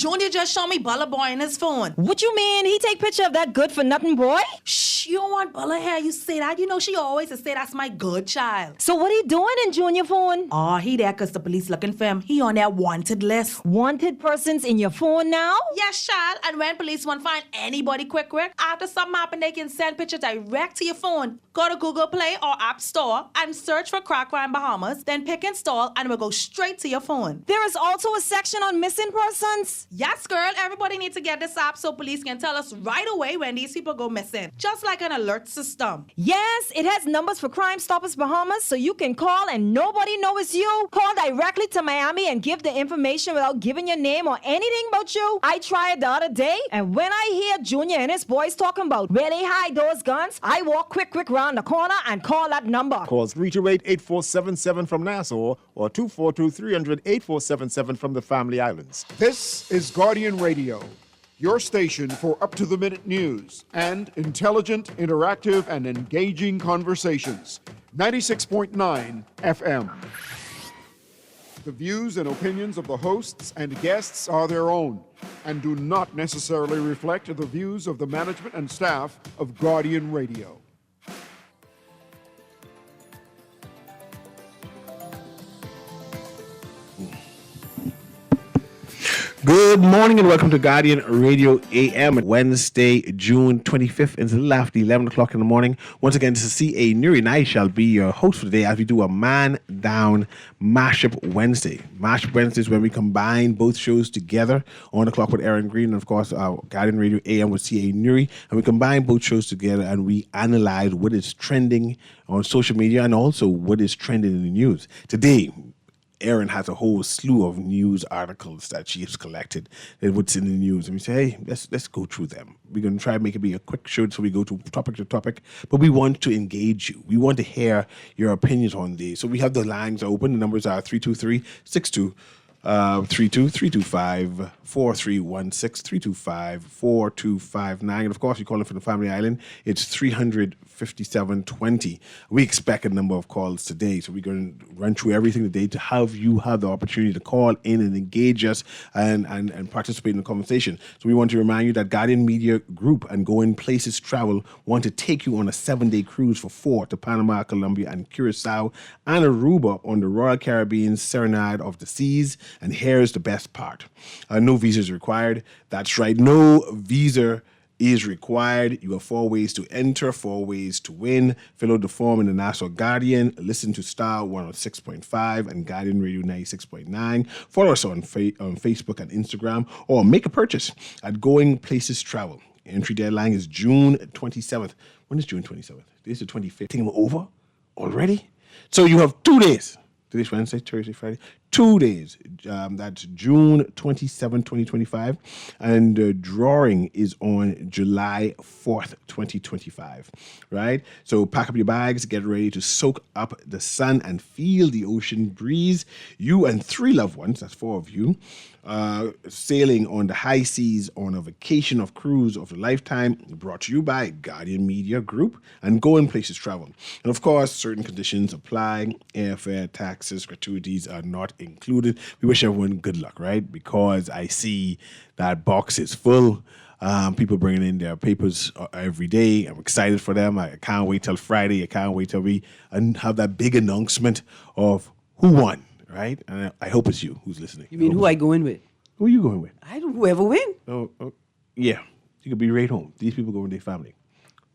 Junior just showed me Bella Boy in his phone. What you mean? He take picture of that good-for-nothing boy? Shh, you don't want Bella here. You say that. You know she always say that's my good child. So what he doing in Junior phone? Oh, he there because the police looking for him. He on their wanted list. Wanted persons in your phone now? Yes, child. And when police want to find anybody quick, after something happen, they can send pictures direct to your phone. Go to Google Play or App Store and search for Crack Crime Bahamas, then pick install and it will go straight to your phone. There is also a section on missing persons. Yes, girl. Everybody needs to get this app so police can tell us right away when these people go missing. Just like an alert system. Yes, it has numbers for Crime Stoppers Bahamas, so you can call and nobody knows it's you. Call directly to Miami and give the information without giving your name or anything about you. I tried the other day, and when I hear Junior and his boys talking about where they hide those guns, I walk quick round the corner and call that number. Call 328-8477 from Nassau or 242-300-8477 from the Family Islands. This is Guardian Radio, your station for up-to-the-minute news and intelligent, interactive, and engaging conversations. 96.9 FM. The views and opinions of the hosts and guests are their own and do not necessarily reflect the views of the management and staff of Guardian Radio. Good morning and welcome to Guardian Radio AM, Wednesday, June 25th. It's a little after 11 o'clock in the morning. Once again, this is C.A. Newry and I shall be your host for today as we do a Man Down Mashup Wednesday. Mashup Wednesday is when we combine both shows together. On the clock with Aaron Green and, of course, our Guardian Radio AM with C.A. Newry. And we combine both shows together and we analyze what is trending on social media and also what is trending in the news. Today, Erin has a whole slew of news articles that she has collected and what's in the news. And we say, hey, let's go through them. We're going to try and make it be a quick show so we go to topic, but we want to engage you. We want to hear your opinions on these. So we have the lines open. The numbers are 323-62. 325-4316, 325-4259. And of course, you're calling from the Family Island. It's 357-20. We expect a number of calls today, so we're going to run through everything today to have you have the opportunity to call in and engage us and participate in the conversation. So we want to remind you that Guardian Media Group and Going Places Travel want to take you on a 7-day cruise for 4 to Panama, Colombia, and Curacao, and Aruba on the Royal Caribbean Serenade of the Seas. And here's the best part. No visa is required. That's right. No visa is required. You have 4 ways to enter, 4 ways to win. Fill out the form in the Nassau Guardian. Listen to Star 106.5 and Guardian Radio 96.9. Follow us on Facebook and Instagram or make a purchase at Going Places Travel. Entry deadline is June 27th. When is June 27th? This is the 25th. Think I'm over already? So you have 2 days. Today's Wednesday, Thursday, Friday. 2 days. That's June 27, 2025. And the drawing is on July 4th, 2025. Right? So pack up your bags, get ready to soak up the sun and feel the ocean breeze. You and 3 loved ones, that's 4 of you, sailing on the high seas on a vacation of cruise of a lifetime, brought to you by Guardian Media Group and Going Places Travel. And of course, certain conditions apply. Airfare, taxes, gratuities are not included. We wish everyone good luck, right? Because I see that box is full. People bringing in their papers every day. I'm excited for them. I can't wait till Friday. I can't wait till we have that big announcement of who won. Right? And I hope it's you who's listening. You mean who I going with? Who are you going with? I don't whoever win. Oh, yeah. You could be right home. These people go with their family.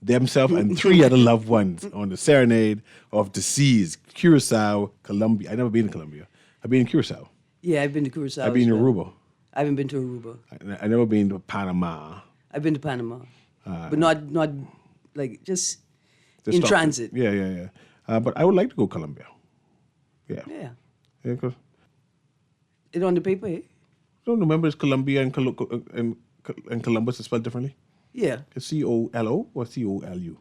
Themselves and 3 other loved ones on the Serenade of the Seas, Curacao, Colombia. I've never been to Colombia. I've been in Curacao. Yeah, I've been to Curacao. I've been to Aruba. I haven't been to Aruba. I've never been to Panama. I've been to Panama. But not like just in stop. transit. Yeah. But I would like to go to Colombia. Yeah. Yeah. Yeah, cause it on the paper, eh? Don't remember it's Colombia and Columbus is spelled differently? Yeah. It's C-O-L-O or C-O-L-U?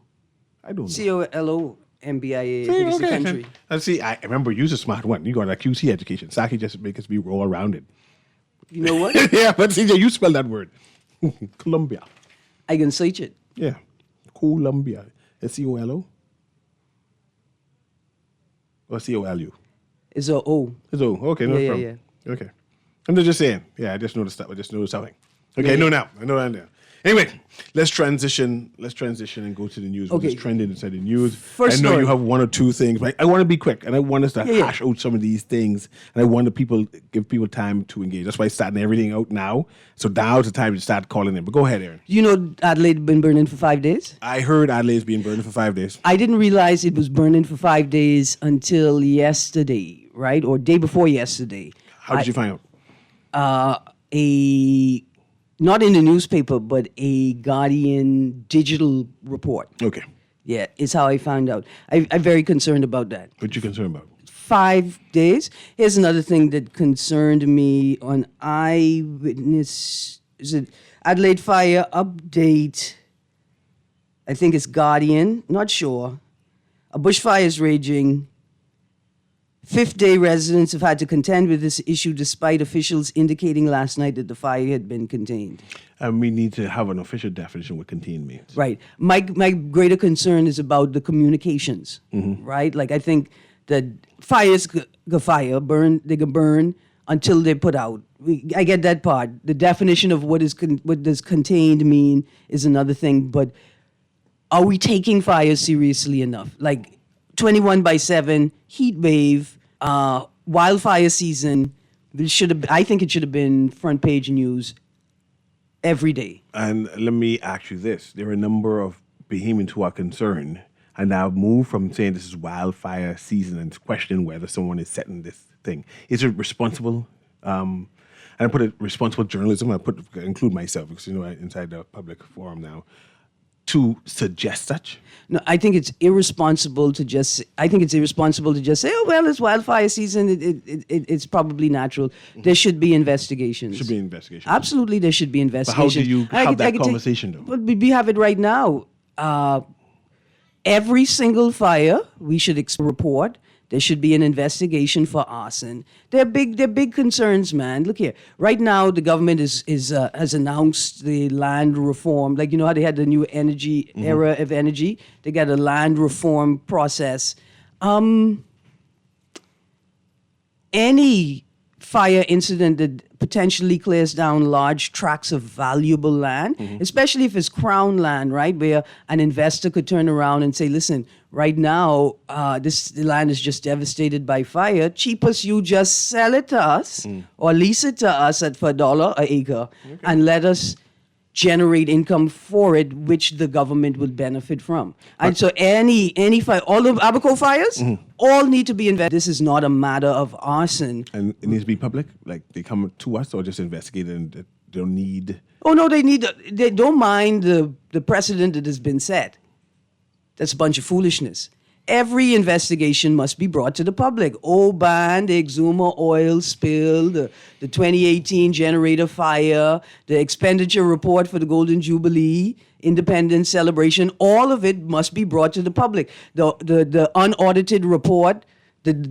I don't know. C-O-L-O-M-B-I-A. I think it's the country. And see, I remember you're a smart one. You got that QC education. Saki just make us be all around it. You know what? Yeah, but CJ, you spell that word. Colombia. I can search it. Yeah. Colombia. S-C-O-L-O? Or C-O-L-U? It's a O. It's O. Okay, no Yeah, problem. yeah. Okay. I'm just saying. Yeah, I just noticed that. I just noticed something. Okay, I know now. Now. Anyway, let's transition and go to the news. Okay. What's trending inside the news? First I know story. you have one or two things, but I want to be quick, and I want us to hash out some of these things, and I want to give people time to engage. That's why I'm starting everything out now. So now's the time to start calling in. But go ahead, Aaron. You know Adelaide been burning for 5 days? I heard Adelaide's being burned for 5 days. I didn't realize it was burning for 5 days until yesterday, right? Or day before yesterday. How did you find out? Not in the newspaper, but a Guardian digital report. Okay. Yeah, is how I found out. I'm very concerned about that. What you concerned about? 5 days. Here's another thing that concerned me on Eyewitness. Is it Adelaide Fire Update? I think it's Guardian. Not sure. A bushfire is raging. Fifth-day residents have had to contend with this issue despite officials indicating last night that the fire had been contained. And we need to have an official definition of what contained means. Right. My greater concern is about the communications, right? Like, I think that fires go fire, they can burn until they're put out. I get that part. The definition of what does contained mean is another thing, but are we taking fires seriously enough? Like, 21/7, heat wave, wildfire season. I think it should have been front page news every day. And let me ask you this. There are a number of Bahamians who are concerned and now moved from saying this is wildfire season and question whether someone is setting this thing. Is it responsible? And I put it responsible journalism. I include myself because, I'm inside the public forum now. To suggest such? No, I think it's irresponsible to just say, oh, well, it's wildfire season. It's probably natural. There should be investigations. Should be investigations. Absolutely, there should be But investigations. how do you have that conversation, though? But we have it right now. Every single fire, we should report. There should be an investigation for arson. They're big concerns, man. Look here. Right now, the government has announced the land reform. Like, how they had the new energy era of energy. They got a land reform process. Any fire incident that potentially clears down large tracts of valuable land, especially if it's crown land, right, where an investor could turn around and say, listen, right now, the land is just devastated by fire. Cheapest you just sell it to us or lease it to us for $1 an acre and let us generate income for it, which the government would benefit from. And so any fire, all the Abaco fires, all need to be investigated. This is not a matter of arson. And it needs to be public? Like they come to us or just investigate and they don't need... Oh, no, they don't mind the precedent that has been set. That's a bunch of foolishness. Every investigation must be brought to the public. Oban, the Exuma oil spill, the 2018 generator fire, the expenditure report for the Golden Jubilee, Independence celebration, all of it must be brought to the public. The unaudited report that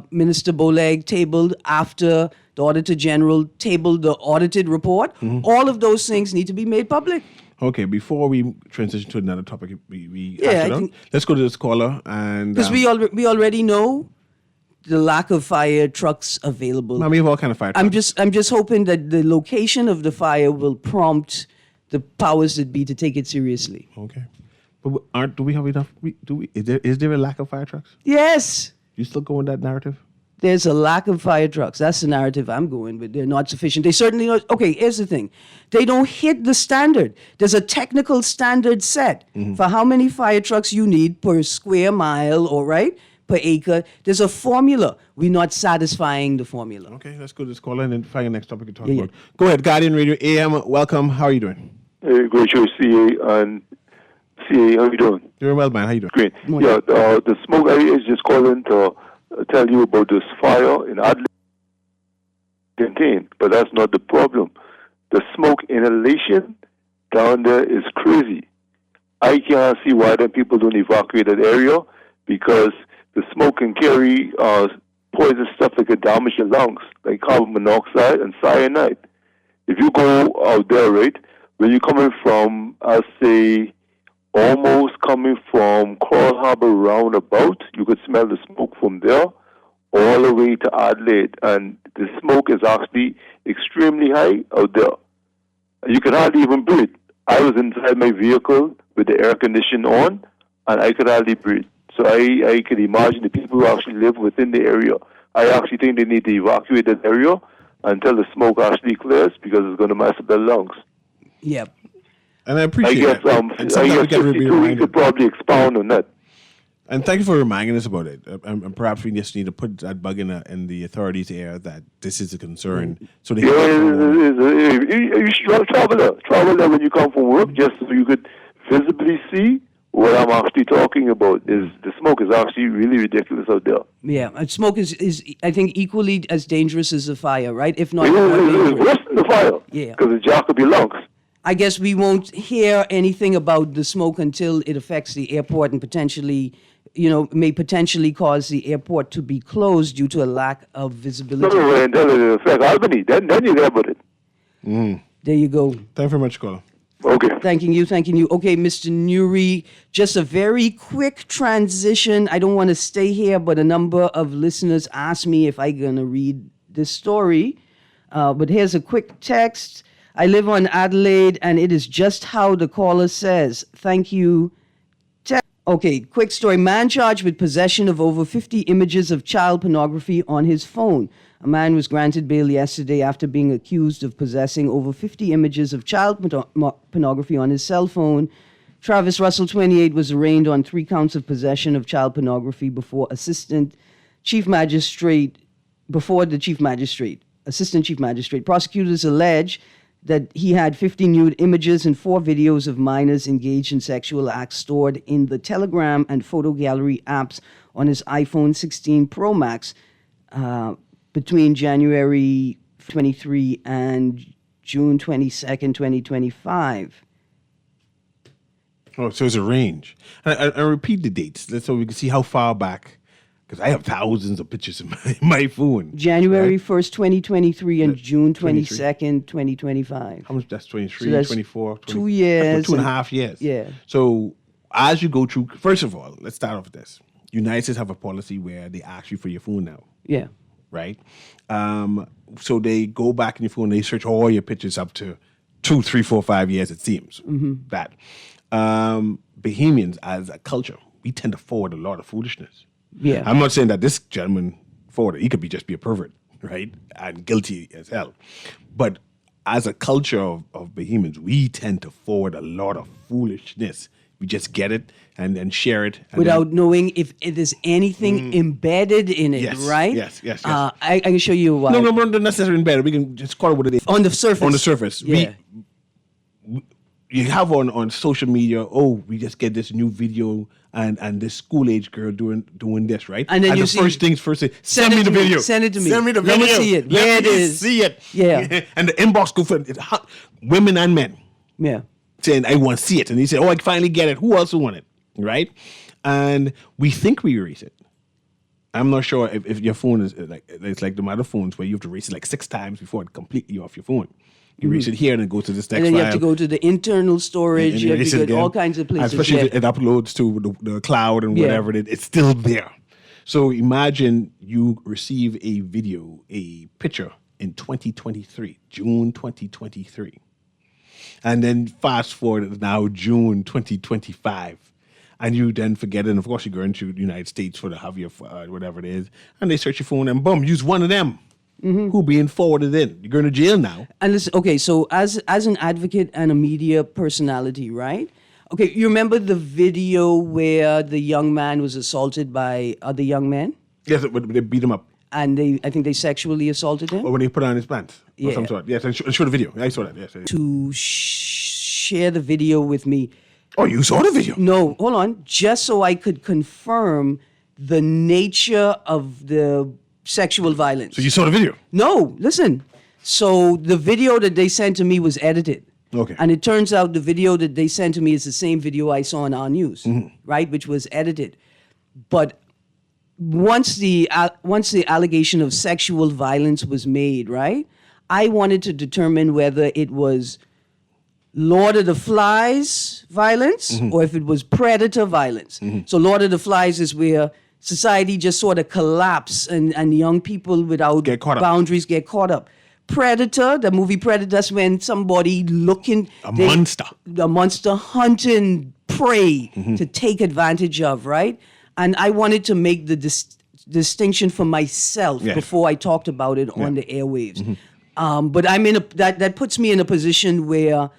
Minister Boleg tabled after the Auditor General tabled the audited report, all of those things need to be made public. Okay, before we transition to another topic, let's go to this caller and because we already know the lack of fire trucks available. we have all kind of fire trucks. I'm just hoping that the location of the fire will prompt the powers that be to take it seriously. Okay, but do we have enough? Is there a lack of fire trucks? Yes, You still go with that narrative? there's a lack of fire trucks. That's the narrative I'm going with. They're not sufficient. They certainly not. Okay, here's the thing. They don't hit the standard. There's a technical standard set for how many fire trucks you need per square mile or per acre. There's a formula. We're not satisfying the formula. Okay, let's go to this caller and then find the next topic to talk about. Go ahead, Guardian Radio AM. Welcome. How are you doing? Great show, CA and CA. How you doing? Doing well, man. How you doing? Great. Yeah, the smoke area is just calling to tell you about this fire in Adelaide contained, but that's not the problem. The smoke inhalation down there is crazy. I can't see why then people don't evacuate that area because the smoke can carry poison stuff that can damage your lungs, like carbon monoxide and cyanide. If you go out there, right, when you're coming from, I'll say, almost coming from Coral Harbor roundabout, you could smell the smoke from there, all the way to Adelaide, and the smoke is actually extremely high out there. You can hardly even breathe. I was inside my vehicle with the air conditioning on, and I could hardly breathe. So I could imagine the people who actually live within the area. I actually think they need to evacuate that area until the smoke actually clears, because it's going to mess up their lungs. Yep. And I appreciate that. And I sometimes we guess get to be 52 weeks reminded. could probably expound on that. And thank you for reminding us about it. And perhaps we just need to put that bug in the authorities' ear that this is a concern. So they You should travel there when you come from work, just so you could visibly see what I'm actually talking about. Is the smoke is actually really ridiculous out there. Yeah, and smoke is I think equally as dangerous as a fire, right? If not It more is dangerous. worse than the fire. Yeah. Because it jack up your lungs. I guess we won't hear anything about the smoke until it affects the airport and potentially, may potentially cause the airport to be closed due to a lack of visibility. No, until it affects Albany. Then you hear about it. There you go. Thank you very much, caller. Okay. Thanking you. Okay, Mr. Newry, just a very quick transition. I don't want to stay here, but a number of listeners asked me if I'm going to read this story. But here's a quick text. I live on Adelaide, and it is just how the caller says. Thank you. Okay, quick story. Man charged with possession of over 50 images of child pornography on his phone. A man was granted bail yesterday after being accused of possessing over 50 images of child pornography on his cell phone. Travis Russell, 28, was arraigned on 3 counts of possession of child pornography before the Chief Magistrate. Assistant Chief Magistrate. Prosecutors allege that he had 50 nude images and 4 videos of minors engaged in sexual acts stored in the Telegram and photo gallery apps on his iPhone 16 Pro Max between January 23 and June 22nd, 2025. Oh, so it's a range. And I repeat the dates so we can see how far back, because I have thousands of pictures in my phone. January 1st, 2023 and June 23. 22nd, 2025. How much? That's 23, So that's 24, 20, 2 years. That's 2.5 years. Yeah. So as you go through, first of all, let's start off with this. United States have a policy where they ask you for your phone now, Yeah. right? So they go back in your phone, they search all your pictures up to 2, 3, 4, 5 years, it seems. That. Bohemians, as a culture, we tend to forward a lot of foolishness. Yeah. I'm not saying that this gentleman forwarded. He could just be a pervert, right? And guilty as hell. But as a culture of Bohemians, we tend to forward a lot of foolishness. We just get it and then share it. And Without knowing if there's anything embedded in it, Yes, right? yes. I can show you why. No, not necessarily better. We can just call it what it is. On the surface. On the surface. Yeah. You have on social media, we just get this new video and this school age girl doing this, right? And then you the see- first things first, say, Send send it me the to me. video. Send it to me. Send me the Let me video. see it. Let There it me is. see it. Yeah. And the inbox go for women and men Yeah. saying, I want to see it. And he said, I finally get it. Who else want it? Right? And we think we erase it. I'm not sure if your phone is it's like the other phones where you have to erase it like 6 times before it completely off your phone. You erase it here and then go to this next And then file. you have to go to the internal storage. And You have erase to it go to again. all kinds of And places. especially Yeah. if it uploads to the cloud and Yeah. whatever it's still there. So imagine you receive a picture in 2023, June 2023. And then fast forward now June 2025. And you then forget it. And of course, you go into the United States for the have your whatever it is. And they search your phone and boom, use one of them. Who being forwarded in. You're going to jail now. And listen, okay, so as an advocate and a media personality, right? Okay, you remember the video where the young man was assaulted by other young men? Yes, but they beat him up. And I think they sexually assaulted him? Or when they put on his pants. Or Yeah. some sort. Yes, I showed the video. I saw that. Yes. To share the video with me. Oh, you saw the video? No, hold on. Just so I could confirm the nature of the sexual violence. So you saw the video? No, listen. So the video that they sent to me was edited. Okay. And it turns out the video that they sent to me is the same video I saw on our news, right? Which was edited. But once the allegation of sexual violence was made, right? I wanted to determine whether it was Lord of the Flies violence or if it was predator violence. So Lord of the Flies is where society just sort of collapse and young people without Get caught up. boundaries get caught up. Predator, the movie Predator, that's when somebody A monster hunting prey to take advantage of, right? And I wanted to make the distinction for myself before I talked about it on the airwaves. But I'm in that puts me in a position where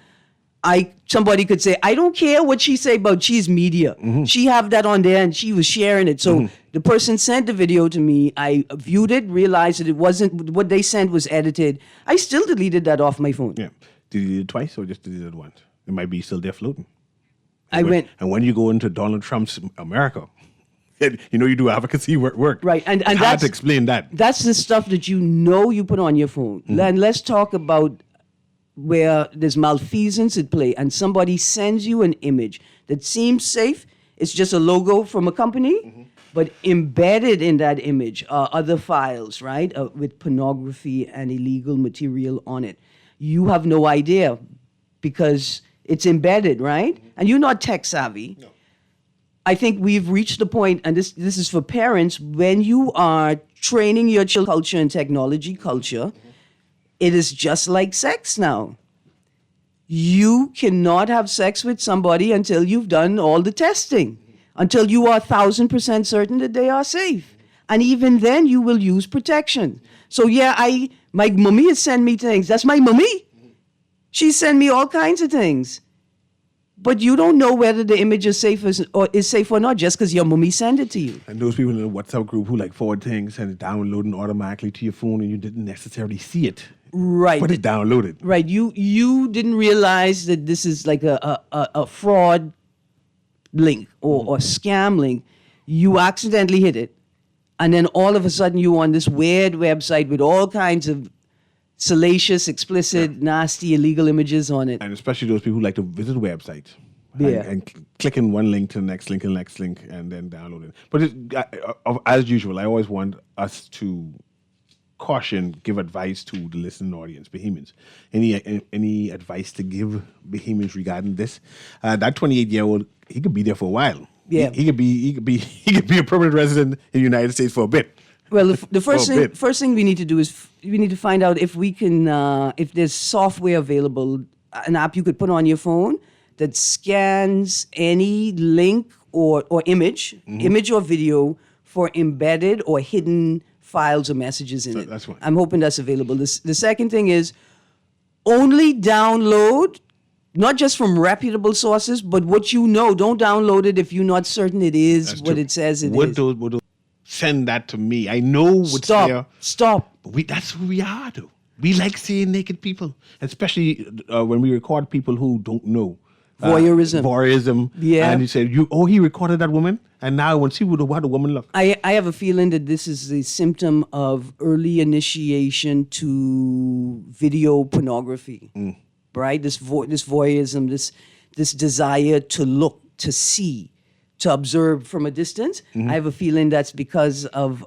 somebody could say, I don't care what she say about she's media. She have that on there and she was sharing it. So the person sent the video to me. I viewed it, realized that it wasn't what they sent was edited. I still deleted that off my phone. Yeah. Did you delete it twice or just deleted it once? It might be still there floating. And when you go into Donald Trump's America, you do advocacy work. Right. And it's hard that's to explain that. That's the stuff that you put on your phone. And let's talk about where there's malfeasance at play and somebody sends you an image that seems safe. It's just a logo from a company, but embedded in that image are other files, right, with pornography and illegal material on it. You have no idea because it's embedded, right? And you're not tech savvy. No. I think we've reached the point, and this is for parents, when you are training your child culture and technology culture, it is just like sex now. You cannot have sex with somebody until you've done all the testing, until you are 1,000% certain that they are safe. And even then, you will use protection. So my mummy has sent me things. That's my mummy. She sent me all kinds of things. But you don't know whether the image is safe or not just because your mummy sent it to you. And those people in the WhatsApp group who forward things and downloading automatically to your phone and you didn't necessarily see it. Right. But it's downloaded. Right. You didn't realize that this is like a fraud link or scam link. You accidentally hit it. And then all of a sudden you're on this weird website with all kinds of salacious, explicit, nasty, illegal images on it. And especially those people who like to visit websites. Yeah. And clicking one link to the next link and the next link and then downloading. But as usual, I always want us to caution, give advice to the listening audience, Bohemians. Any advice to give Bohemians regarding this? That 28-year-old, he could be there for a while. Yeah. He could be a permanent resident in the United States for a bit. Well, the first thing we need to do is we need to find out if we can, if there's software available, an app you could put on your phone that scans any link or image or video for embedded or hidden files or messages in it. That's one. I'm hoping that's available. The second thing is only download, not just from reputable sources, but what you know. Don't download it if you're not certain it is That's what true. it says it Would is. those send that to me? I know what's there. Stop. But that's who we are, though. We like seeing naked people, especially when we record people who don't know. Voyeurism. Yeah. And he said, he recorded that woman, and now I want to see how the woman look. I have a feeling that this is a symptom of early initiation to video pornography, right? This voyeurism, this desire to look, to see, to observe from a distance. I have a feeling that's because of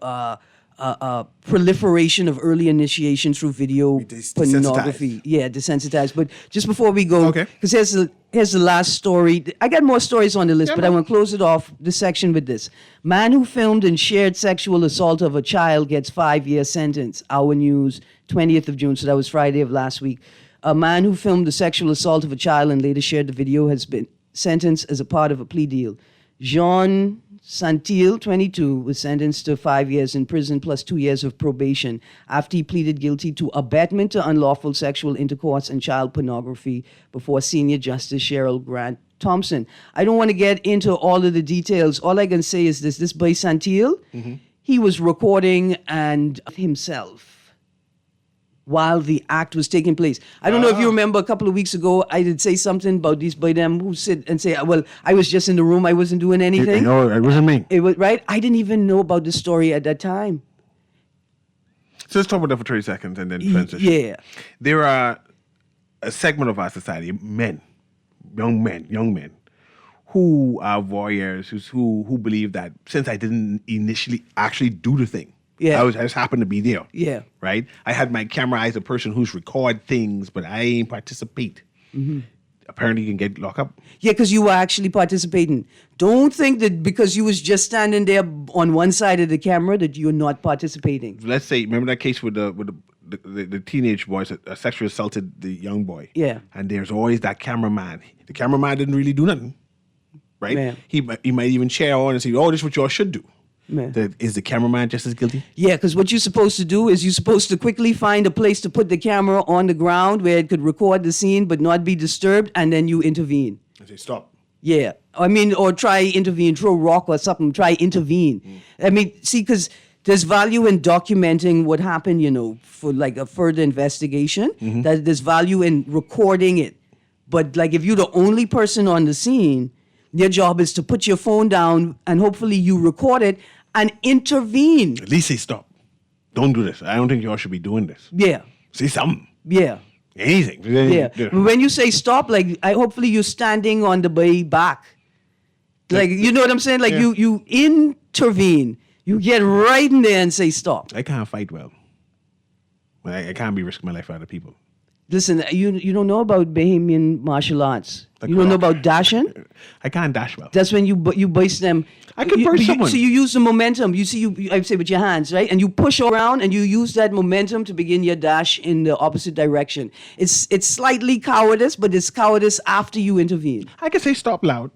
proliferation of early initiation through video pornography. Yeah, desensitized. But just before we go, because here's the last story. I got more stories on the list, but I want to close it off, this section, with this. Man who filmed and shared sexual assault of a child gets 5-year sentence. Our News, 20th of June, so that was Friday of last week. A man who filmed the sexual assault of a child and later shared the video has been sentenced as a part of a plea deal. Jean Santil, 22, was sentenced to 5 years in prison plus 2 years of probation after he pleaded guilty to abetment to unlawful sexual intercourse and child pornography before Senior Justice Cheryl Grant Thompson. I don't want to get into all of the details. All I can say is this boy Santil, he was recording and himself while the act was taking place. I don't know if you remember a couple of weeks ago, I did say something about these by them who sit and say, well, I was just in the room, I wasn't doing anything. No, it wasn't me. It was, right? I didn't even know about this story at that time. So let's talk about that for 30 seconds and then transition. Yeah. There are a segment of our society, young men, who are voyeurs, who believe that since I didn't initially actually do the thing, I just happened to be there. Yeah. Right? I had my camera as a person who's record things, but I ain't participate. apparently you can get locked up. Yeah, because you were actually participating. Don't think that because you was just standing there on one side of the camera that you're not participating. Let's say, remember that case with the teenage boys that sexually assaulted the young boy? Yeah. And there's always that cameraman. The cameraman didn't really do nothing, right? Man. He might even share on and say, "Oh, this is what y'all should do." Man. Is the cameraman just as guilty? Yeah, because what you're supposed to do is you're supposed to quickly find a place to put the camera on the ground where it could record the scene but not be disturbed, and then you intervene. I say, "Stop." Yeah. I mean, or try intervene, throw a rock or something, try intervene. I mean, see, because there's value in documenting what happened, for like a further investigation. That there's value in recording it. But like if you're the only person on the scene, your job is to put your phone down and hopefully you record it and intervene. At least say stop. Don't do this. I don't think y'all should be doing this. Yeah. Say something. Yeah. Anything. Yeah. When you say stop, like hopefully you're standing on the way back. Like, you know what I'm saying? Like you intervene. You get right in there and say stop. I can't fight well. I can't be risking my life for other people. Listen, you don't know about Bahamian martial arts. You don't know about dashing? I can't dash well. That's when you burst them. I can burst someone. So you use the momentum. You see, I say with your hands, right? And you push around and you use that momentum to begin your dash in the opposite direction. It's slightly cowardice, but it's cowardice after you intervene. I can say stop loud.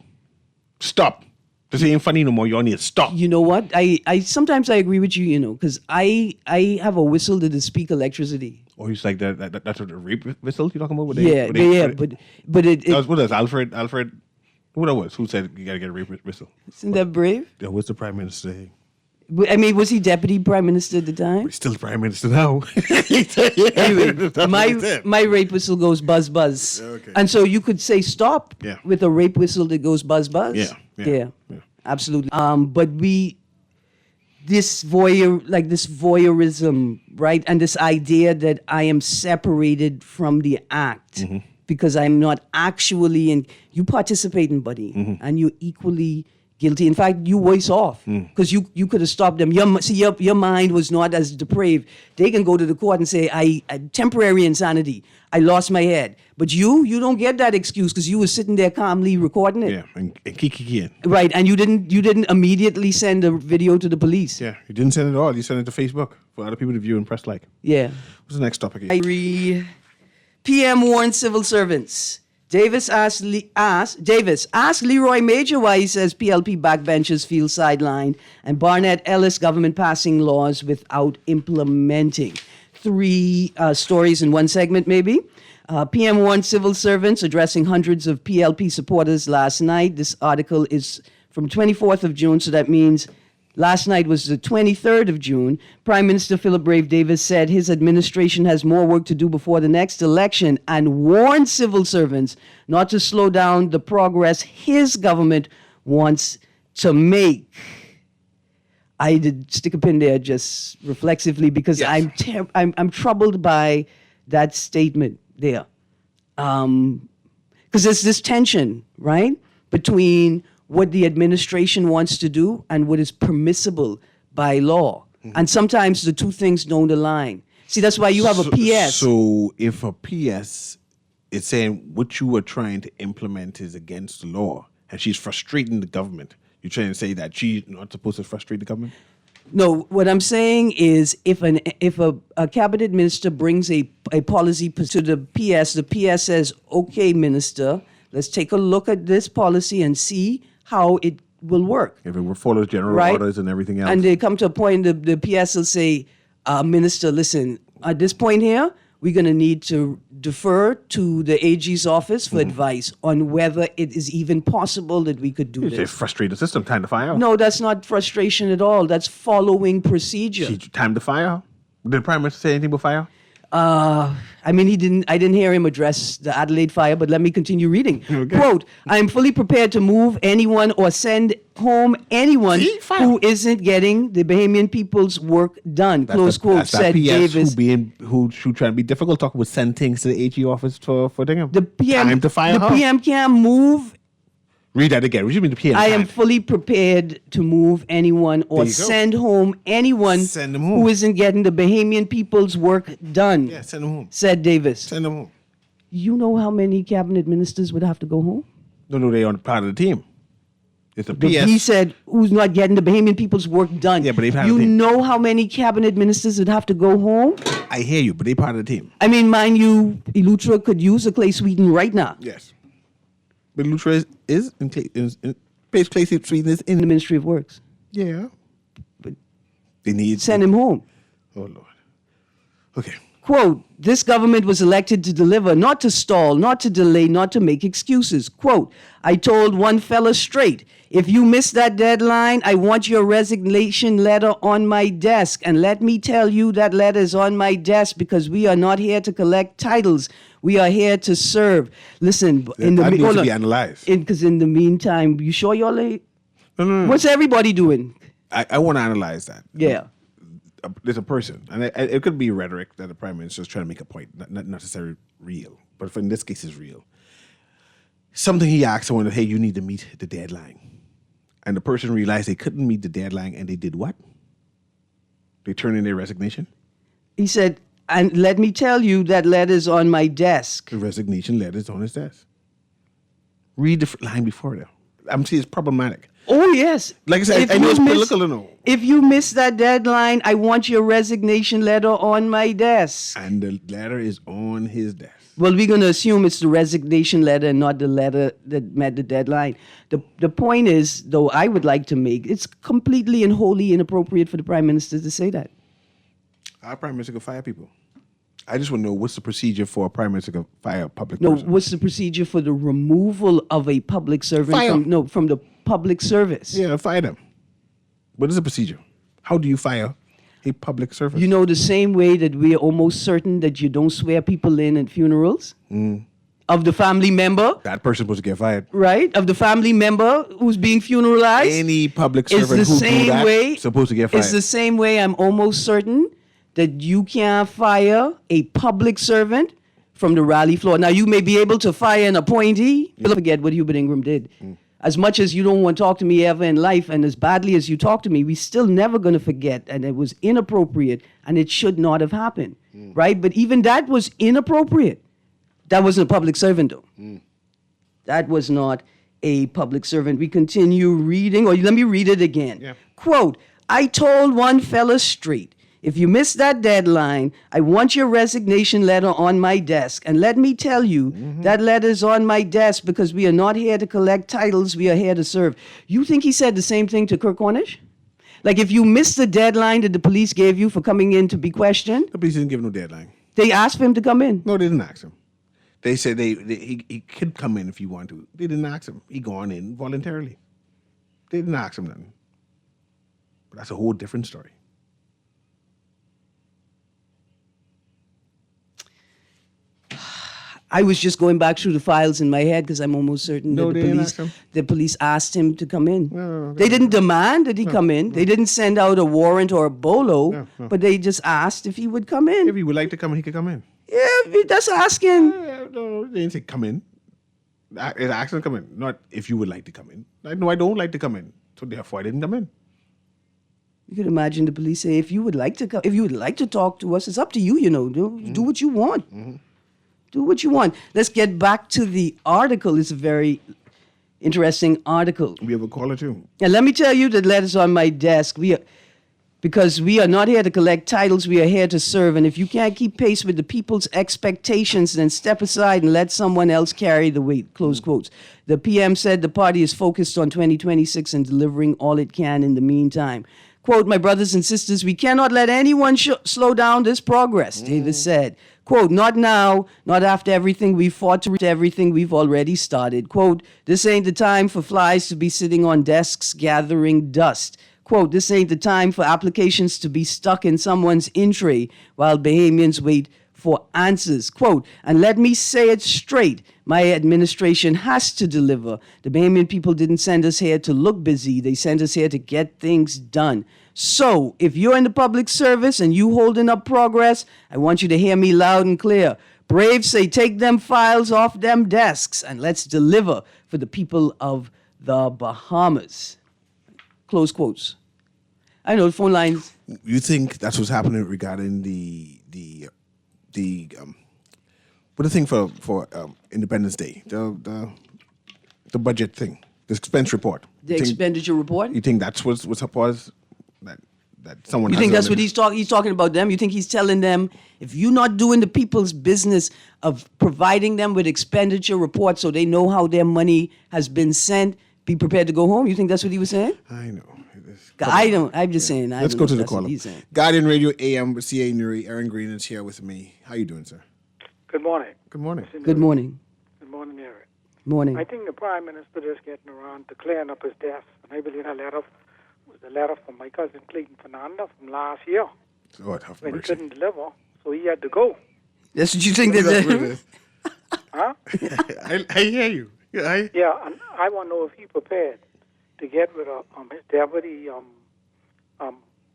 Stop. This ain't funny no more. Y'all need to stop. You know what? I sometimes I agree with you, because I have a whistle that is speak electricity. Or he's like that's a rape whistle you're talking about? But it that was, what was Alfred, what that was? Who said you gotta get a rape whistle? Isn't that brave? Yeah, what's the prime minister saying? I mean, was he deputy prime minister at the time? He's still the prime minister now. Anyway, my rape whistle goes buzz buzz. Okay. And so you could say stop Yeah. with a rape whistle that goes buzz buzz. Yeah. Absolutely. But this voyeurism, right? And this idea that I am separated from the act because I'm not actually you participating, buddy, and you're equally guilty. In fact, you voice off because you could have stopped them. Your mind was not as depraved. They can go to the court and say, I temporary insanity. I lost my head. But you don't get that excuse because you were sitting there calmly recording it. Yeah, and kiki. Right, and you didn't immediately send a video to the police. Yeah, you didn't send it at all. You sent it to Facebook for other people to view and press like. Yeah. What's the next topic here? PM warns civil servants. Davis asked Leroy Major why he says PLP backbenchers feel sidelined, and Barnett Ellis government passing laws without implementing. 3 stories in one segment, maybe. PM warned civil servants addressing hundreds of PLP supporters last night. This article is from 24th of June, so that means last night was the 23rd of June. Prime Minister Philip Brave Davis said his administration has more work to do before the next election and warned civil servants not to slow down the progress his government wants to make. I did stick a pin there just reflexively because Yes. I'm troubled by that statement there. Because there's this tension, right, between what the administration wants to do and what is permissible by law. And sometimes the two things don't align. See, that's why you have a PS. So if a PS is saying what you are trying to implement is against the law and she's frustrating the government, you're trying to say that she's not supposed to frustrate the government? No, what I'm saying is if a cabinet minister brings a policy to the PS says, okay, minister, let's take a look at this policy and see how it will work. If it follows general Right. orders and everything else. And they come to a point, the PS will say, minister, listen, at this point here, we're going to need to defer to the AG's office for advice on whether it is even possible that we could do You say this. frustrate the system, time to fire. No, that's not frustration at all. That's following procedure. Time to fire. Did the Prime Minister say anything about fire? I mean, I didn't hear him address the Adelaide fire, but let me continue reading. Okay. Quote, I am fully prepared to move anyone or send home anyone See? Fire. who isn't getting the Bahamian people's work done. Close quote, That's that said PS Davis. who trying to be difficult, talk about send things to the AG office for them. The PM, Time to fire the her. PM can move. Read that again. What do you mean the PM? I am fully prepared to move anyone or There you go. send home anyone Send them home. who isn't getting the Bahamian people's work done, Yeah, send them home. said Davis. Send them home. You know how many cabinet ministers would have to go home? No, they are part of the team. It's a PS. He said, who's not getting the Bahamian people's work done. Yeah, but they've had You a team. know how many cabinet ministers would have to go home? I hear you, but they part of the team. I mean, mind you, Elutra could use a Clay Sweden right now. Yes. But Lutra is in Page Clay Sweden is in In the Ministry of Works. Yeah. But they need Send him home. Oh Lord. Okay. Quote, this government was elected to deliver, not to stall, not to delay, not to make excuses. Quote, I told one fella straight, if you miss that deadline, I want your resignation letter on my desk. And let me tell you, that letter is on my desk because we are not here to collect titles. We are here to serve. Listen, in the That needs hold to on. be analyzed. Because in the meantime, you sure you're late? No. What's everybody doing? I want to analyze that. Yeah. There's a person, and it could be rhetoric that the prime minister is trying to make a point, not necessarily real, but in this case, it's real. Something he asked someone, hey, you need to meet the deadline. And the person realized they couldn't meet the deadline, and they did what? They turned in their resignation? He said, and let me tell you, that letter's on my desk. The resignation letter is on his desk. Read the line before that. I'm saying it's problematic. Oh, yes. Like I said, If I know you it's miss- political and all. If you miss that deadline, I want your resignation letter on my desk. And the letter is on his desk. Well, we're going to assume it's the resignation letter and not the letter that met the deadline. The point is, though, I would like to make, it's completely and wholly inappropriate for the Prime Minister to say that. Our prime minister can fire people. I just want to know what's the procedure for a prime minister to fire a public No, person. what's the procedure for the removal of a public servant Fire. from the public service? Yeah, fire them. What is the procedure? How do you fire a public servant? You know, the same way that we are almost certain that you don't swear people in at funerals of the family member, that person's supposed to get fired. right? Of the family member who's being funeralized. Any public It's servant the who do same that way. supposed to get fired. It's the same way. I'm almost certain that you can't fire a public servant from the rally floor. Now, you may be able to fire an appointee. You'll forget what Hubert Ingram did. As much as you don't want to talk to me ever in life, and as badly as you talk to me, we still never going to forget. And it was inappropriate, and it should not have happened, right? But even that was inappropriate. That wasn't a public servant, though. That was not a public servant. We continue reading, or let me read it again. Yeah. Quote, I told one fella straight, if you miss that deadline, I want your resignation letter on my desk. And let me tell you, that letter's on my desk because we are not here to collect titles, we are here to serve. You think he said the same thing to Kirk Cornish? Like, if you missed the deadline that the police gave you for coming in to be questioned, The police didn't give no deadline. they asked for him to come in. No, they didn't ask him. They said he could come in if he wanted to. They didn't ask him. He gone in voluntarily. They didn't ask him nothing. But that's a whole different story. I was just going back through the files in my head because I'm almost certain No, that they didn't ask him. the police asked him to come in. No, They didn't demand that he come in. They didn't send out a warrant or a bolo, but they just asked if he would come in. If he would like to come in, he could come in. Yeah, that's asking. No, they didn't say come in. It's asking to come in, not if you would like to come in. No, I don't like to come in, so therefore I didn't come in. You could imagine the police say, if you would like to come, if you would like to talk to us, it's up to you, you know. Do what you want. Do what you want. Let's get back to the article. It's a very interesting article. We have a caller too. And let me tell you, the letters on my desk. Because we are not here to collect titles, we are here to serve. And if you can't keep pace with the people's expectations, then step aside and let someone else carry the weight. Close quotes. The PM said the party is focused on 2026 and delivering all it can in the meantime. Quote, my brothers and sisters, we cannot let anyone slow down this progress, Davis said. Quote, not now, not after everything we've fought to reach everything we've already started. Quote, this ain't the time for flies to be sitting on desks gathering dust. Quote, this ain't the time for applications to be stuck in someone's in-tray while Bahamians wait for answers. Quote, and let me say it straight, my administration has to deliver. The Bahamian people didn't send us here to look busy. They sent us here to get things done. So, if you're in the public service and you holding up progress, I want you to hear me loud and clear. Braves say take them files off them desks and let's deliver for the people of the Bahamas. Close quotes. I know the phone lines. You think that's what's happening regarding the But the thing for Independence Day, the budget thing, the expense report. The expenditure report? You think that's what's supposed that someone? You think that's what he's talking about them? You think he's telling them, if you're not doing the people's business of providing them with expenditure reports so they know how their money has been sent, be prepared to go home? You think that's what he was saying? I know. I don't. I'm just saying. Let's go to the caller. He's saying. Guardian Radio AM with CA Newry. Aaron Green is here with me. How you doing, sir? Good morning. Good morning. Good morning. Good morning, Eric. Morning. I think the Prime Minister is getting around to clearing up his desk. And I believe that letter was a letter from my cousin Clayton Fernandez from last year Lord have when he mercy. couldn't deliver, so he had to go. That's what you think that? Huh? I hear you. Yeah, and I want to know if he prepared to get rid of his deputy,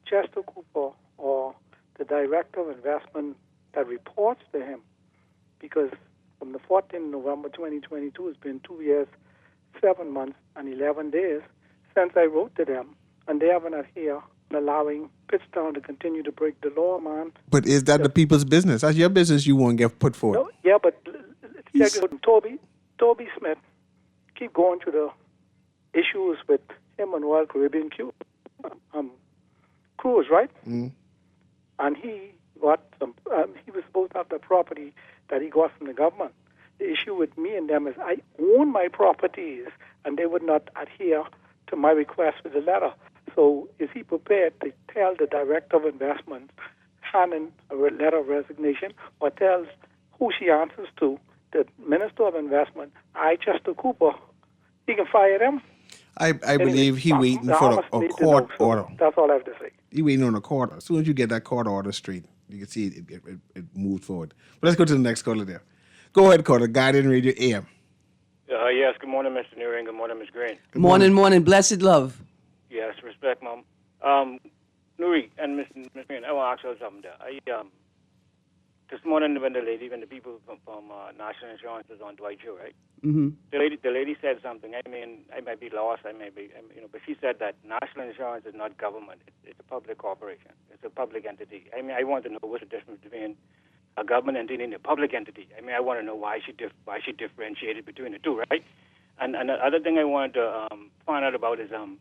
Chester Cooper, or the director of investment that reports to him, because from the 14th November 2022, it's been 2 years, 7 months, and 11 days since I wrote to them, and they haven't adhered allowing Pittston to continue to break the law, man. But is that the people's business? That's your business. You won't get put forward. No, yeah, but check it out. Toby Smith keep going through the issues with him and Royal Caribbean Cruise, right? Mm. And he got some. He was supposed to have the property that he got from the government. The issue with me and them is I own my properties, and they would not adhere to my request with the letter. So is he prepared to tell the director of investment, hand in a letter of resignation, or tells who she answers to, the minister of investment, Chester Cooper, he can fire them? I believe he waiting for a court order. That's all I have to say. He waiting on a court. As soon as you get that court order straight, you can see it moved forward. But let's go to the next caller there. Go ahead, caller. Guardian Radio AM. Yes, good morning, Mr. Newry, and good morning, Ms. Green. Good morning. Blessed love. Yes, respect, Mom. Newry and Ms. Green, I want to ask you something there. This morning when the people from National Insurance is on Dwight Show, right? Mm-hmm. The lady said something. I mean, I might be lost. But she said that National Insurance is not government. It's a public corporation. It's a public entity. I mean, I want to know what's the difference between a government entity and a public entity. I mean, I want to know why she differentiated between the two, right? And the other thing I wanted to find out about is on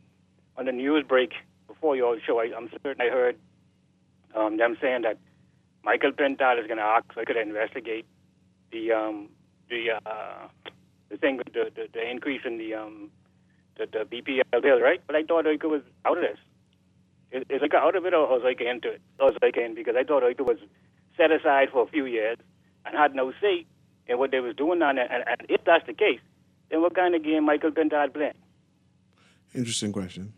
the news break before your show, I'm certain I heard them saying that Michael Pental is going to ask so I could investigate the thing with the increase in the BPL bill, right? But I thought Oika was out of this. Is Oika out of it, or was Oika into it? Or was Oika in? Because I thought Oika was set aside for a few years and had no say in what they was doing on it. And if that's the case, then what kind of game Michael Pental playing? Interesting question.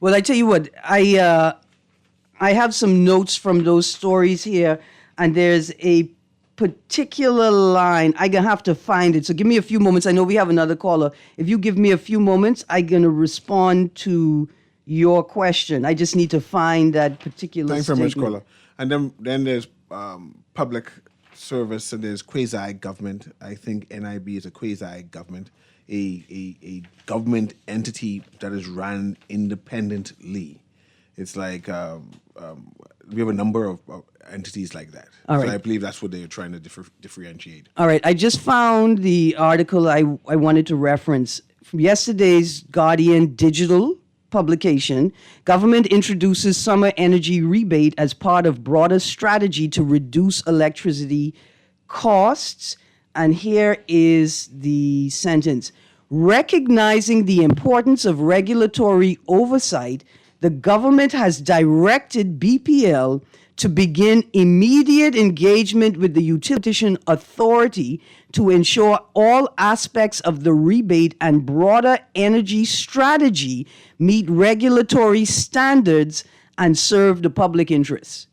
Well, I tell you what, I have some notes from those stories here, and there's a particular line. I'm going to have to find it. So give me a few moments. I know we have another caller. If you give me a few moments, I'm going to respond to your question. I just need to find that particular Thanks statement. very much, caller. And then there's public service and there's quasi-government. I think NIB is a quasi-government, a government entity that is run independently. It's like we have a number of entities like that. All so right. I believe that's what they're trying to differentiate. All right. I just found the article I wanted to reference from yesterday's Guardian digital publication. Government introduces summer energy rebate as part of broader strategy to reduce electricity costs. And here is the sentence. Recognizing the importance of regulatory oversight, the government has directed BPL to begin immediate engagement with the Utility Authority to ensure all aspects of the rebate and broader energy strategy meet regulatory standards and serve the public interest.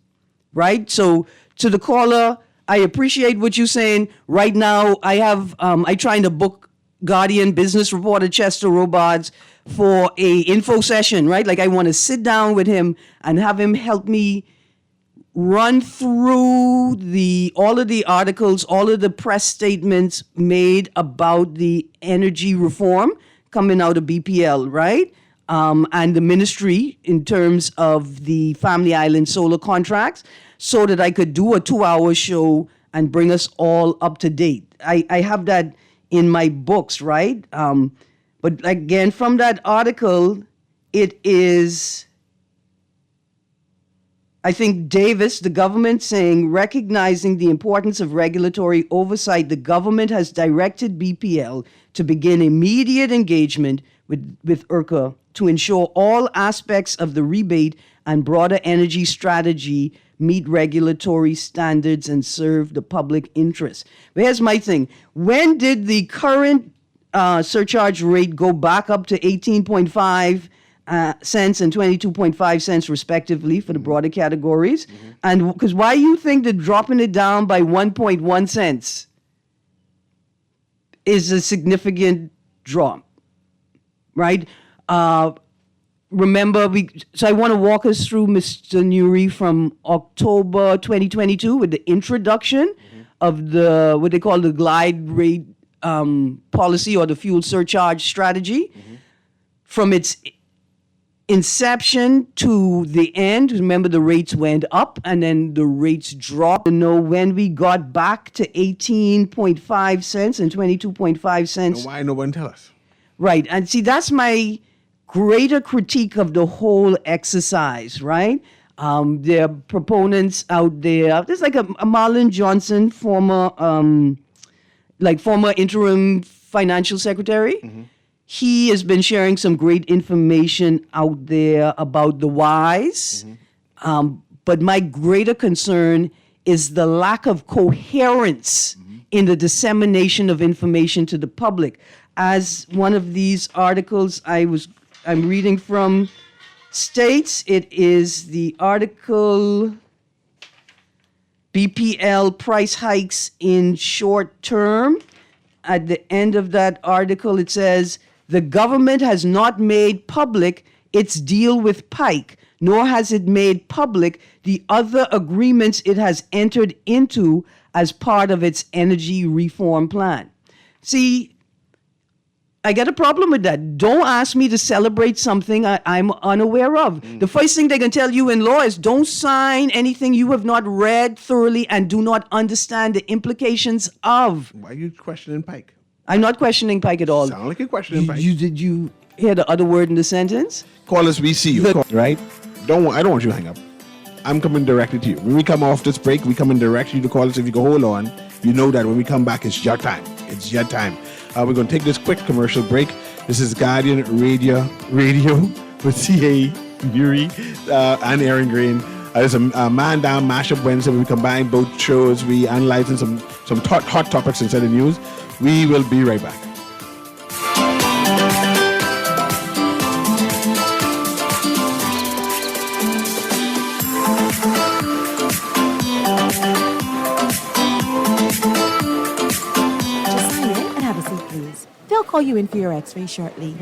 Right? So to the caller, I appreciate what you're saying. Right now, I trying to book Guardian business reporter Chester Robards for a info session, right? Like I want to sit down with him and have him help me run through all of the articles, all of the press statements made about the energy reform coming out of BPL, right? And the ministry in terms of the Family Island solar contracts, so that I could do a 2-hour show and bring us all up to date. I have that in my books, right? But again, from that article, it is, I think, Davis, the government, saying, recognizing the importance of regulatory oversight, the government has directed BPL to begin immediate engagement with IRCA to ensure all aspects of the rebate and broader energy strategy meet regulatory standards and serve the public interest. But here's my thing. When did the current surcharge rate go back up to 18.5 cents and 22.5 cents respectively for the broader categories? And because why you think that dropping it down by 1.1 cents is a significant drop, right? Remember, so I want to walk us through, Mr. Newry, from October 2022 with the introduction of the, what they call the glide rate policy or the fuel surcharge strategy. From its inception to the end, remember the rates went up and then the rates dropped. You know, when we got back to 18.5 cents and 22.5 cents. Why no one tell us? Right. And see, that's my greater critique of the whole exercise, right? There are proponents out there. There's like a Marlon Johnson, former interim financial secretary. He has been sharing some great information out there about the whys. But my greater concern is the lack of coherence in the dissemination of information to the public. As one of these articles I'm reading from states, it is the article BPL price hikes in short term. At the end of that article, it says, the government has not made public its deal with Pike, nor has it made public the other agreements it has entered into as part of its energy reform plan. See, I get a problem with that. Don't ask me to celebrate something I'm unaware of. The first thing they can tell you in law is don't sign anything you have not read thoroughly and do not understand the implications of. Why are you questioning Pike? I'm not questioning Pike at all. Sound like you're questioning Pike. Did you hear the other word in the sentence? Call us, we see you. Right? I don't want you to hang up. I'm coming directly to you. When we come off this break, we come in direct you to call us. If you can hold on, you know that when we come back, it's your time. It's your time. We're going to take this quick commercial break. This is Guardian Radio with C.A. Newry and Aaron Green. There's a Man Down Mashup Wednesday. We combine both shows. We analyze some hot topics inside the news. We will be right back. They'll call you in for your x-ray shortly.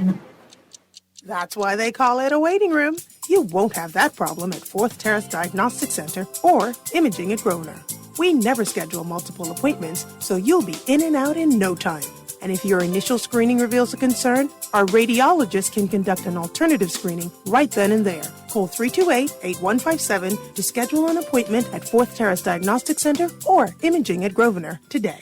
That's why they call it a waiting room. You won't have that problem at 4th Terrace Diagnostic Center or Imaging at Grosvenor. We never schedule multiple appointments, so you'll be in and out in no time. And if your initial screening reveals a concern, our radiologist can conduct an alternative screening right then and there. Call 328-8157 to schedule an appointment at 4th Terrace Diagnostic Center or Imaging at Grosvenor today.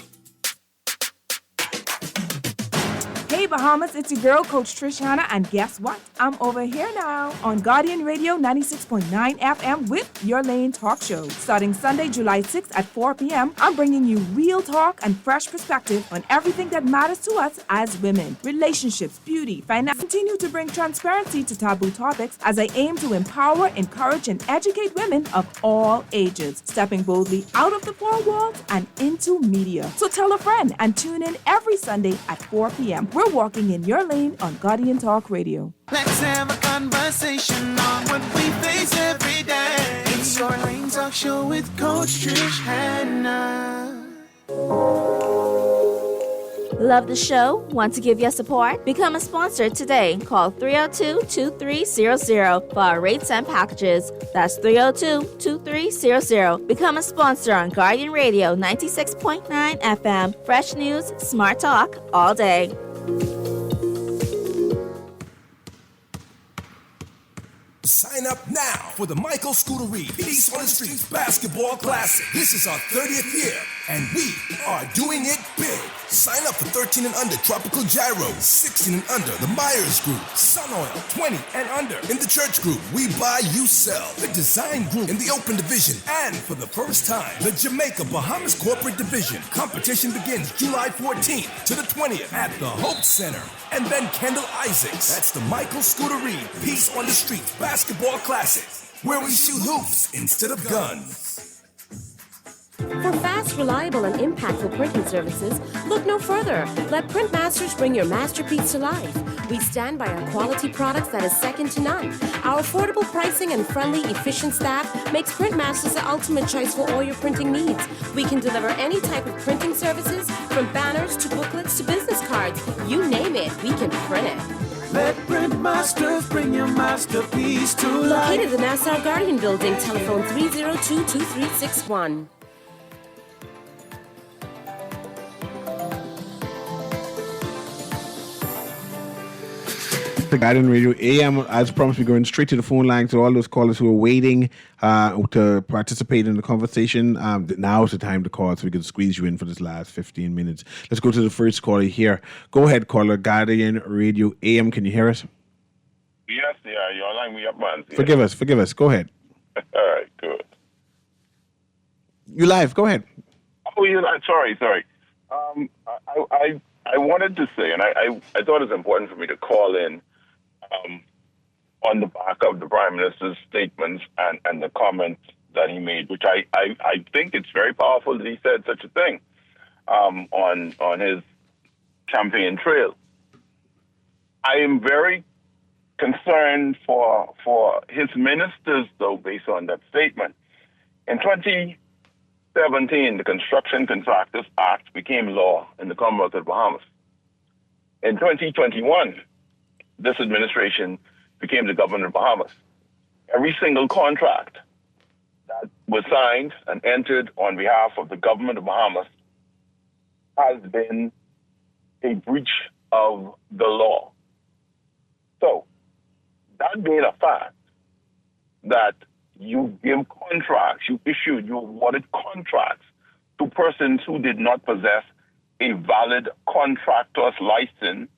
Hey Bahamas, it's your girl, Coach Trish Hanna, and guess what? I'm over here now on Guardian Radio 96.9 FM with Your Lane Talk Show. Starting Sunday, July 6th at 4 p.m., I'm bringing you real talk and fresh perspective on everything that matters to us as women. Relationships, beauty, finance. Continue to bring transparency to taboo topics as I aim to empower, encourage, and educate women of all ages, stepping boldly out of the four walls and into media. So tell a friend and tune in every Sunday at 4 p.m. We're walking in your lane on Guardian Talk Radio. Let's have a conversation on what we face every day. It's Your Lane Talk Show with Coach Trish Hanna. Love the show? Want to give your support? Become a sponsor today. Call 302-2300 for our rates and packages. That's 302-2300. Become a sponsor on Guardian Radio 96.9 FM. Fresh news, smart talk, all day. Sign up now for the Michael Scootery Peace on the Streets Basketball Classic. This is our 30th year, and we are doing it big. Sign up for 13 and under Tropical Gyro, 16 and under the Myers Group, Sun Oil, 20 and under in the Church Group, We Buy, You Sell, the Design Group in the Open Division, and for the first time, the Jamaica Bahamas Corporate Division. Competition begins July 14th to the 20th at the Hope Center. And then Kendall Isaacs. That's the Michael Scootery Peace on the Streets Basketball Classic, where we shoot hoops instead of guns. For fast, reliable, and impactful printing services, look no further. Let Printmasters bring your masterpiece to life. We stand by our quality products that is second to none. Our affordable pricing and friendly, efficient staff makes Printmasters the ultimate choice for all your printing needs. We can deliver any type of printing services, from banners to booklets to business cards. You name it, we can print it. Let Printmasters bring your masterpiece to life. Located in the Nassau Guardian Building, telephone 302-2361. The Guardian Radio AM, as promised, we're going straight to the phone line to all those callers who are waiting to participate in the conversation. Now is the time to call, so we can squeeze you in for this last 15 minutes. Let's go to the first caller here. Go ahead, caller. Guardian Radio AM, can you hear us? Yes, yeah, you're lining me up, man. Yeah. Forgive us. Go ahead. All right, good. You live. Go ahead. Oh, you sorry. I wanted to say, and I thought it was important for me to call in on the back of the Prime Minister's statements and the comments that he made, which I think it's very powerful that he said such a thing on his campaign trail. I am very concerned for his ministers, though, based on that statement. In 2017, the Construction Contractors Act became law in the Commonwealth of Bahamas. In 2021, this administration became the government of Bahamas. Every single contract that was signed and entered on behalf of the government of Bahamas has been a breach of the law. So, that being a fact, that you give contracts, you awarded contracts to persons who did not possess a valid contractor's license,